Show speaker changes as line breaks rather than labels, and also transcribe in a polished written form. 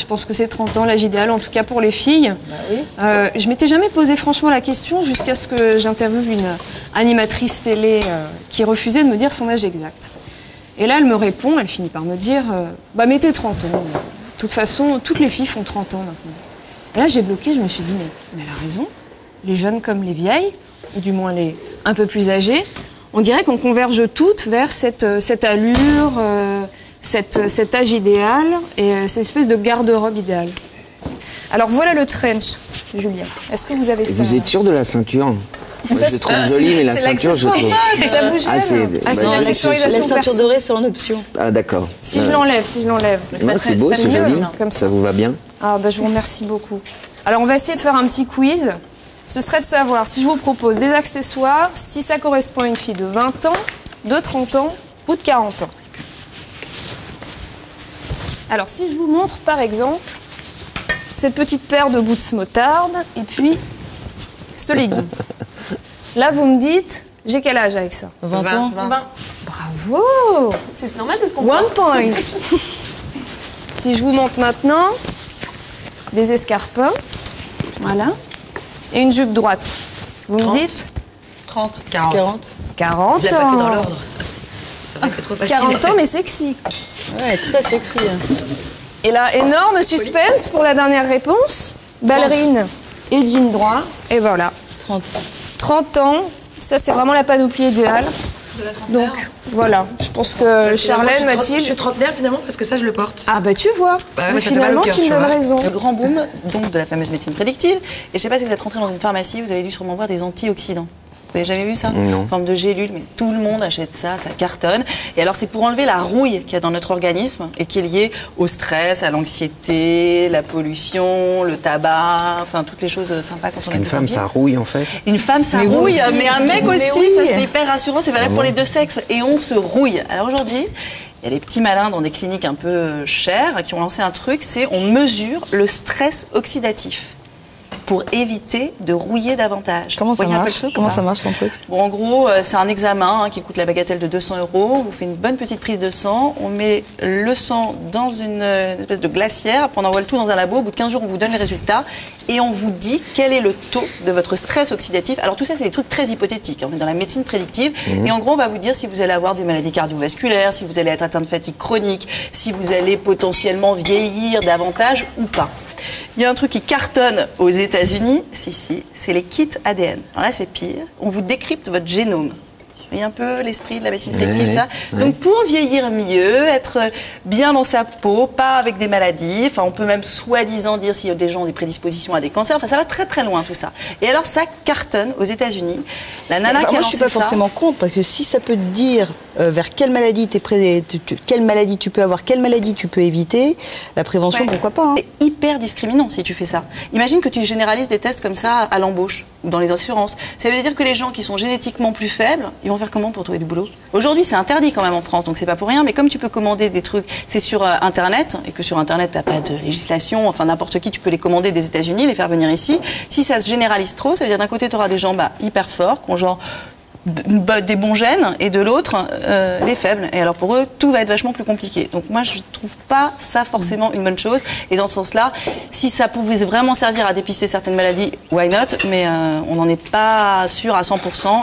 pense que c'est 30 ans l'âge idéal, en tout cas pour les filles.
Bah oui.
Je m'étais jamais posé franchement la question jusqu'à ce que j'interviewe une animatrice télé qui refusait de me dire son âge exact. Et là, elle me répond, elle finit par me dire bah mettez 30 ans. De toute façon, toutes les filles font 30 ans maintenant. Et là, j'ai bloqué, je me suis dit mais elle a raison. Les jeunes comme les vieilles, ou du moins les un peu plus âgées, on dirait qu'on converge toutes vers cette allure, cet âge idéal et cette espèce de garde-robe idéale. Alors voilà le trench, Julien. Est-ce que vous avez ça?
Vous êtes sûr de la ceinture? Moi, je le trouve jolie, mais la ceinture, je trouve...
Ça vous gêne? C'est une accessoirisation.
La ceinture dorée, c'est en option.
Ah, d'accord.
Si je l'enlève.
Moi, c'est beau, c'est joli.
Comme
ça vous va bien?
Ah, bah, je vous remercie beaucoup. Alors, on va essayer de faire un petit quiz. Ce serait de savoir, si je vous propose des accessoires, si ça correspond à une fille de 20 ans, de 30 ans ou de 40 ans. Alors, si je vous montre, par exemple, cette petite paire de boots moutarde et puis ce legging. Là, vous me dites, j'ai quel âge avec ça?
20 ans.
20.
Bravo!
C'est normal, c'est ce qu'on
One
porte.
point. Si je vous montre maintenant des escarpins, voilà, et une jupe droite. Vous
30.
me dites
30. 40.
40
Je l'ai pas fait dans
ans.
l'ordre. Ça aurait été trop facile.
40 ans, mais sexy.
Ouais, très sexy.
Et là, énorme suspense pour la dernière réponse. Ballerine et jean droit. Et voilà.
30.
30 ans, ça c'est vraiment la panoplie idéale. Donc voilà, je pense que Charlène,
Je
Mathilde...
suis trentenaire finalement parce que ça je le porte.
Ah bah tu vois,
Bah ouais,
mais
ça fait mal
finalement
au cœur,
tu me
tu
donnes
vois.
raison.
Le grand boom donc de la fameuse médecine prédictive. Et je sais pas si vous êtes rentré dans une pharmacie, vous avez dû sûrement voir des antioxydants. Vous n'avez jamais vu ça?
Non.
En forme de gélule, mais tout le monde achète ça, ça cartonne. Et alors c'est pour enlever la rouille qu'il y a dans notre organisme et qui est liée au stress, à l'anxiété, la pollution, le tabac, enfin toutes les choses sympas quand on est
Une femme, ça rouille en fait.
Une femme, ça
Mais vous
rouille,
aussi,
mais un mec
mais
aussi,
oui.
ça c'est hyper rassurant, c'est valable pour les deux sexes. Et on se rouille. Alors aujourd'hui, il y a des petits malins dans des cliniques un peu chères qui ont lancé un truc, c'est on mesure le stress oxydatif pour éviter de rouiller davantage.
Comment ça
Vous voyez un peu le
marche?
truc,
Comment
ou pas
ça marche ton truc?
Bon, en gros, c'est un examen qui coûte la bagatelle de 200 €. On vous fait une bonne petite prise de sang. On met le sang dans une espèce de glacière. Après, on envoie le tout dans un labo. Au bout de 15 jours, on vous donne les résultats. Et on vous dit quel est le taux de votre stress oxydatif. Alors, tout ça, c'est des trucs très hypothétiques. On est dans la médecine prédictive. Et en gros, on va vous dire si vous allez avoir des maladies cardiovasculaires, si vous allez être atteint de fatigue chronique, si vous allez potentiellement vieillir davantage ou pas. Il y a un truc qui cartonne aux États-Unis, c'est les kits ADN. Alors là, c'est pire. On vous décrypte votre génome. Vous voyez un peu l'esprit de la médecine prédictive, ça. Donc, pour vieillir mieux, être bien dans sa peau, pas avec des maladies, enfin, on peut même soi-disant dire s'il y a des gens ont des prédispositions à des cancers, enfin, ça va très très loin tout ça. Et alors, ça cartonne aux États-Unis. La nana qui a
Moi, je
lancé
suis pas
ça,
forcément contre, parce que si ça peut te dire vers quelle maladie quelle maladie tu peux avoir, quelle maladie tu peux éviter, la prévention,
Ouais.
pourquoi pas, hein.
C'est hyper discriminant si tu fais ça. Imagine que tu généralises des tests comme ça à l'embauche ou dans les assurances. Ça veut dire que les gens qui sont génétiquement plus faibles, ils vont faire comment pour trouver du boulot? Aujourd'hui, c'est interdit quand même en France, donc c'est pas pour rien. Mais comme tu peux commander des trucs, c'est sur Internet, et que sur Internet, t'as pas de législation, enfin n'importe qui, tu peux les commander des États-Unis, les faire venir ici. Si ça se généralise trop, ça veut dire d'un côté, tu auras des gens hyper forts, qui ont genre des bons gènes, et de l'autre, les faibles. Et alors pour eux, tout va être vachement plus compliqué. Donc moi, je trouve pas ça forcément une bonne chose. Et dans ce sens-là, si ça pouvait vraiment servir à dépister certaines maladies, why not? Mais on n'en est pas sûr à 100%.